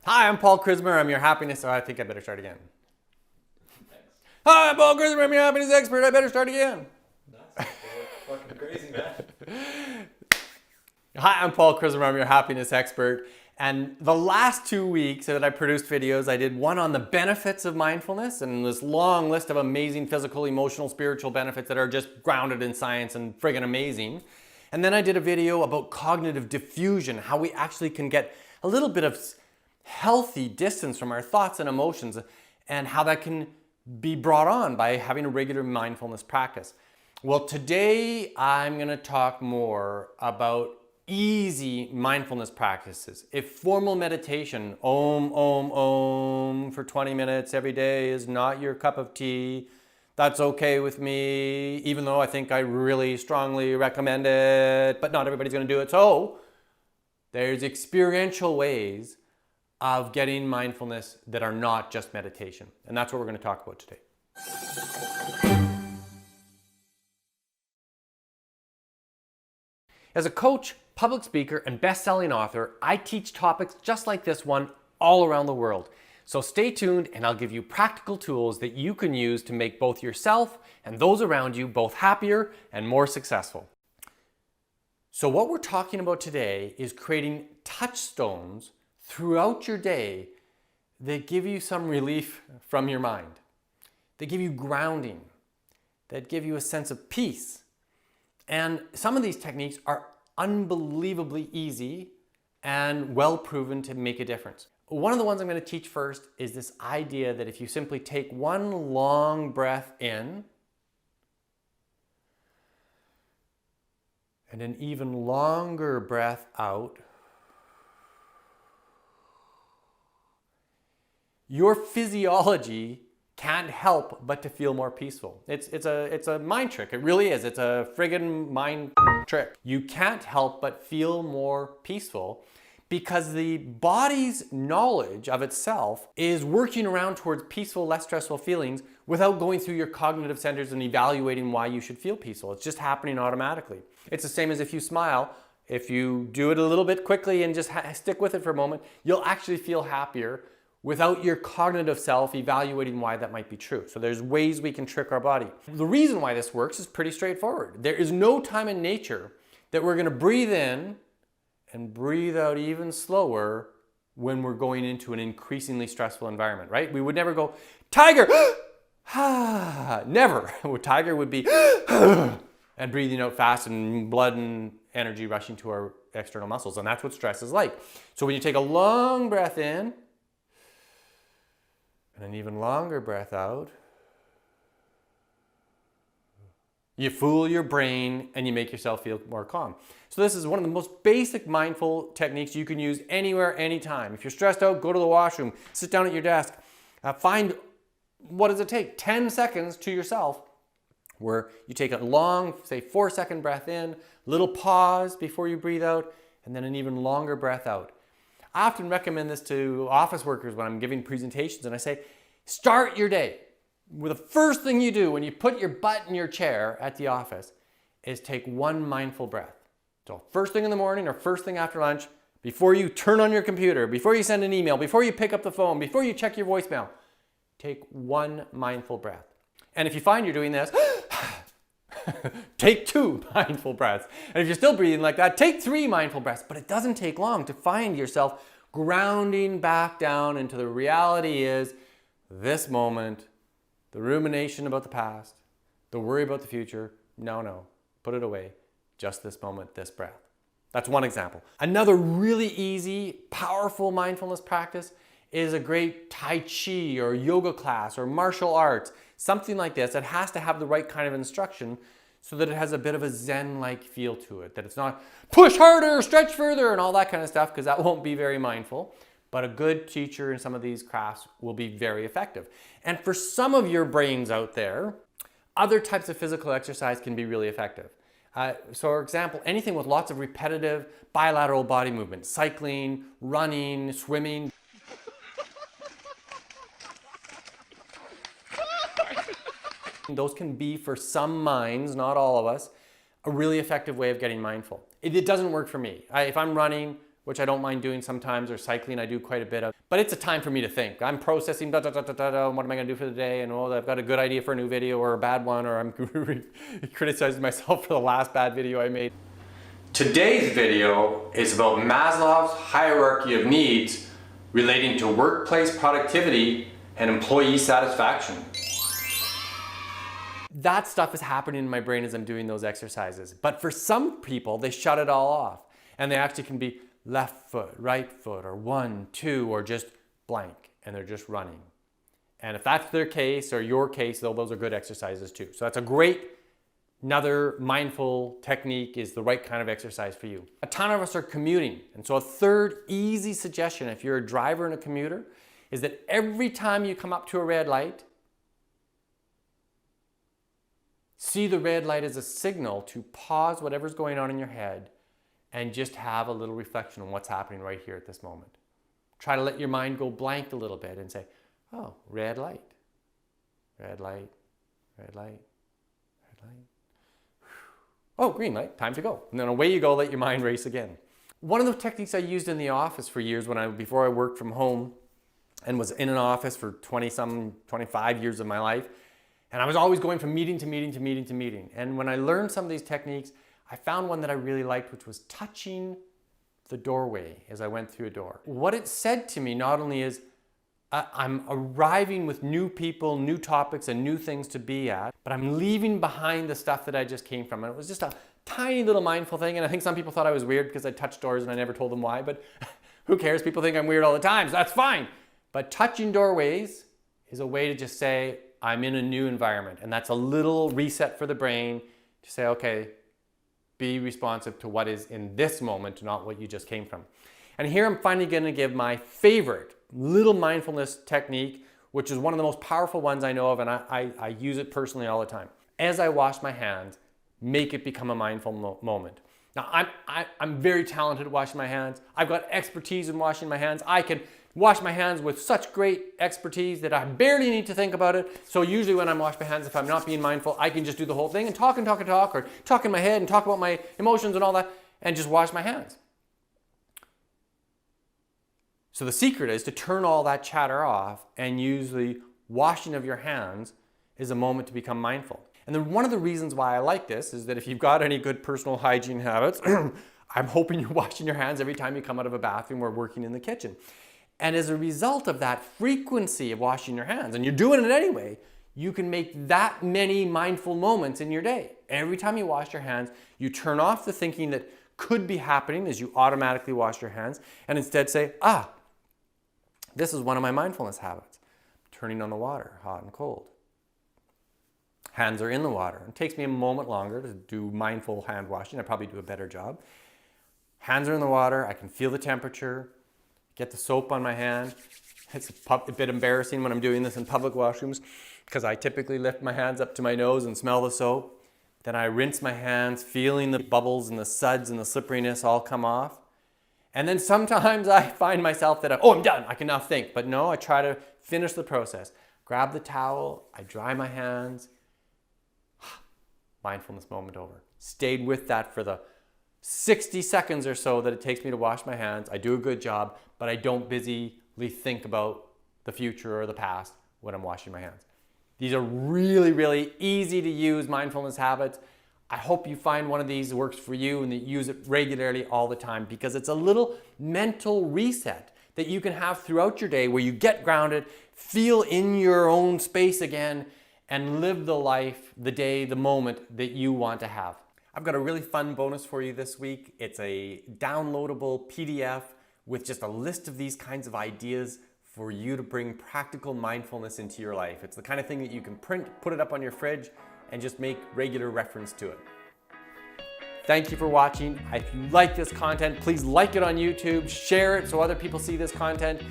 Hi, I'm Paul Krismer. I'm your happiness. Oh, I think I better start again. Thanks. Hi, I'm Paul Krismer. I'm your happiness expert. I better start again. That's fucking crazy, man. Hi, I'm Paul Krismer. I'm your happiness expert. And the last 2 weeks that I produced videos, I did one on the benefits of mindfulness and this long list of amazing physical, emotional, spiritual benefits that are just grounded in science and friggin' amazing. And then I did a video about cognitive diffusion, how we actually can get a little bit of healthy distance from our thoughts and emotions, and how that can be brought on by having a regular mindfulness practice. Well, today I'm going to talk more about easy mindfulness practices. If formal meditation, om, for 20 minutes every day is not your cup of tea, that's okay with me, even though I think I really strongly recommend it, but not everybody's going to do it. So there's experiential ways of getting mindfulness that are not just meditation. And that's what we're going to talk about today. As a coach, public speaker, and best-selling author, I teach topics just like this one all around the world. So stay tuned and I'll give you practical tools that you can use to make both yourself and those around you both happier and more successful. So what we're talking about today is creating touchstones throughout your day that give you some relief from your mind, that give you grounding, that give you a sense of peace. And some of these techniques are unbelievably easy and well proven to make a difference. One of the ones I'm going to teach first is this idea that if you simply take one long breath in and an even longer breath out, your physiology can't help but to feel more peaceful. It's a mind trick. It really is. It's a friggin' mind trick. You can't help but feel more peaceful because the body's knowledge of itself is working around towards peaceful, less stressful feelings without going through your cognitive centers and evaluating why you should feel peaceful. It's just happening automatically. It's the same as if you smile. If you do it a little bit quickly and just stick with it for a moment, you'll actually feel happier without your cognitive self evaluating why that might be true. So there's ways we can trick our body. The reason why this works is pretty straightforward. There is no time in nature that we're going to breathe in and breathe out even slower when we're going into an increasingly stressful environment, right? We would never go, tiger, never. Tiger would be and breathing out fast and blood and energy rushing to our external muscles. And that's what stress is like. So when you take a long breath in, and an even longer breath out, you fool your brain and you make yourself feel more calm. So this is one of the most basic mindful techniques you can use anywhere, anytime. If you're stressed out, go to the washroom, sit down at your desk, find, what does it take? 10 seconds to yourself where you take a long, say 4-second breath in, little pause before you breathe out, and then an even longer breath out. I often recommend this to office workers when I'm giving presentations, and I say, start your day with the first thing you do when you put your butt in your chair at the office is take one mindful breath. So first thing in the morning or first thing after lunch, before you turn on your computer, before you send an email, before you pick up the phone, before you check your voicemail, take one mindful breath. And if you find you're doing this, take 2 mindful breaths. And if you're still breathing like that, take 3 mindful breaths. But it doesn't take long to find yourself grounding back down into the reality is this moment, the rumination about the past, the worry about the future. No, put it away. Just this moment, this breath. That's one example. Another really easy, powerful mindfulness practice is a great Tai Chi or yoga class or martial arts, something like this that has to have the right kind of instruction so that it has a bit of a Zen-like feel to it, that it's not push harder, stretch further, and all that kind of stuff, because that won't be very mindful. But a good teacher in some of these crafts will be very effective. And for some of your brains out there, other types of physical exercise can be really effective. So for example, anything with lots of repetitive bilateral body movement, cycling, running, swimming. Those can be, for some minds, not all of us, a really effective way of getting mindful. It doesn't work for me. If I'm running, which I don't mind doing sometimes, or cycling, I do quite a bit of, But it's a time for me to think. I'm processing, what am I going to do for the day? And I've got a good idea for a new video or a bad one, or I'm criticizing myself for the last bad video I made. Today's video is about Maslow's hierarchy of needs relating to workplace productivity and employee satisfaction. That stuff is happening in my brain as I'm doing those exercises. But for some people, they shut it all off. And they actually can be left foot, right foot, or 1, 2, or just blank, and they're just running. And if that's their case or your case, though, those are good exercises too. So that's a great, another mindful technique is the right kind of exercise for you. A ton of us are commuting. And so a third easy suggestion, if you're a driver and a commuter, is that every time you come up to a red light, see the red light as a signal to pause whatever's going on in your head and just have a little reflection on what's happening right here at this moment. Try to let your mind go blank a little bit and say, oh, red light, red light, red light, red light. Oh, green light, time to go. And then away you go, let your mind race again. One of the techniques I used in the office for years before I worked from home and was in an office for 25 years of my life, and I was always going from meeting to meeting to meeting to meeting. And when I learned some of these techniques, I found one that I really liked, which was touching the doorway as I went through a door. What it said to me not only is, I'm arriving with new people, new topics, and new things to be at, but I'm leaving behind the stuff that I just came from. And it was just a tiny little mindful thing. And I think some people thought I was weird because I touched doors and I never told them why, but who cares? People think I'm weird all the time, so that's fine. But touching doorways is a way to just say, I'm in a new environment. And that's a little reset for the brain to say, okay, be responsive to what is in this moment, not what you just came from. And here I'm finally going to give my favorite little mindfulness technique, which is one of the most powerful ones I know of, and I use it personally all the time. As I wash my hands, make it become a mindful moment. Now, I'm very talented at washing my hands. I've got expertise in washing my hands. I can wash my hands with such great expertise that I barely need to think about it. So usually when I'm washing my hands, if I'm not being mindful, I can just do the whole thing and talk, or talk in my head and talk about my emotions and all that, and just wash my hands. So the secret is to turn all that chatter off and use the washing of your hands as a moment to become mindful. And then one of the reasons why I like this is that if you've got any good personal hygiene habits, I'm hoping you're washing your hands every time you come out of a bathroom or working in the kitchen. And as a result of that frequency of washing your hands, and you're doing it anyway, you can make that many mindful moments in your day. Every time you wash your hands, you turn off the thinking that could be happening as you automatically wash your hands, and instead say, this is one of my mindfulness habits. Turning on the water, hot and cold. Hands are in the water. It takes me a moment longer to do mindful hand washing. I probably do a better job. Hands are in the water. I can feel the temperature. Get the soap on my hand. It's a bit embarrassing when I'm doing this in public washrooms because I typically lift my hands up to my nose and smell the soap. Then I rinse my hands, feeling the bubbles and the suds and the slipperiness all come off. And then sometimes I find myself that I'm done. I can now think. But no, I try to finish the process. Grab the towel. I dry my hands. Mindfulness moment over. Stayed with that for the 60 seconds or so that it takes me to wash my hands. I do a good job, but I don't busily think about the future or the past when I'm washing my hands. These are really, really easy to use mindfulness habits. I hope you find one of these works for you and that you use it regularly all the time because it's a little mental reset that you can have throughout your day where you get grounded, feel in your own space again, and live the life, the day, the moment that you want to have. I've got a really fun bonus for you this week. It's a downloadable PDF with just a list of these kinds of ideas for you to bring practical mindfulness into your life. It's the kind of thing that you can print, put it up on your fridge, and just make regular reference to it. Thank you for watching. If you like this content, please like it on YouTube, share it so other people see this content.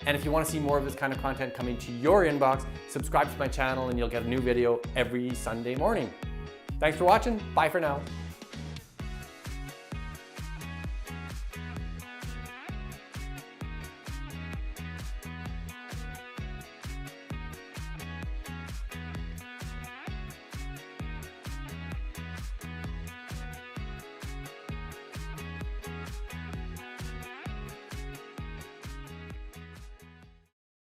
And if you want to see more of this kind of content coming to your inbox, subscribe to my channel and you'll get a new video every Sunday morning. Thanks for watching. Bye for now.